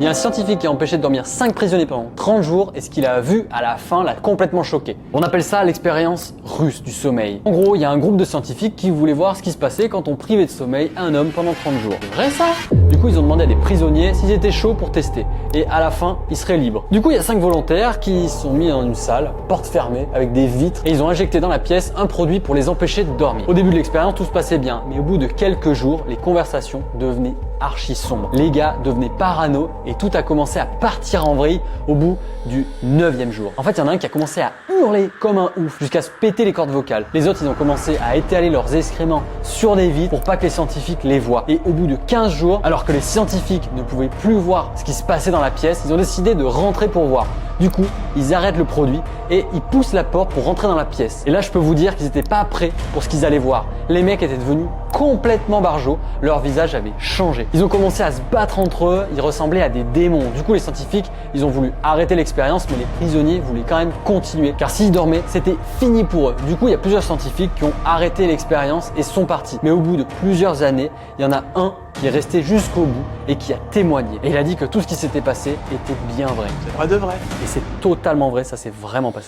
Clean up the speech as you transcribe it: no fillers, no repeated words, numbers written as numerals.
Il y a un scientifique qui a empêché de dormir 5 prisonniers pendant 30 jours et ce qu'il a vu à la fin l'a complètement choqué. On appelle ça l'expérience russe du sommeil. En gros, il y a un groupe de scientifiques qui voulaient voir ce qui se passait quand on privait de sommeil un homme pendant 30 jours. C'est vrai ça? Du coup, ils ont demandé à des prisonniers s'ils étaient chauds pour tester. Et à la fin, ils seraient libres. Du coup, il y a 5 volontaires qui sont mis dans une salle, porte fermée, avec des vitres, et ils ont injecté dans la pièce un produit pour les empêcher de dormir. Au début de l'expérience, tout se passait bien, mais au bout de quelques jours, les conversations devenaient archi sombres. Les gars devenaient parano et tout a commencé à partir en vrille au bout du 9e jour. En fait, il y en a un qui a commencé à hurler comme un ouf jusqu'à se péter les cordes vocales. Les autres, ils ont commencé à étaler leurs excréments sur des vitres pour pas que les scientifiques les voient. Et au bout de 15 jours, alors que les scientifiques ne pouvaient plus voir ce qui se passait dans la pièce, ils ont décidé de rentrer pour voir. Du coup, ils arrêtent le produit et ils poussent la porte pour rentrer dans la pièce. Et là, je peux vous dire qu'ils n'étaient pas prêts pour ce qu'ils allaient voir. Les mecs étaient devenus complètement barjots, leur visage avait changé. Ils ont commencé à se battre entre eux, ils ressemblaient à des démons. Du coup, les scientifiques, ils ont voulu arrêter l'expérience, mais les prisonniers voulaient quand même continuer. Car s'ils dormaient, c'était fini pour eux. Du coup, il y a plusieurs scientifiques qui ont arrêté l'expérience et sont partis. Mais au bout de plusieurs années, il y en a un qui est resté jusqu'au bout et qui a témoigné. Et il a dit que tout ce qui s'était passé était bien vrai. C'est vrai de vrai. Et c'est totalement vrai, ça s'est vraiment passé.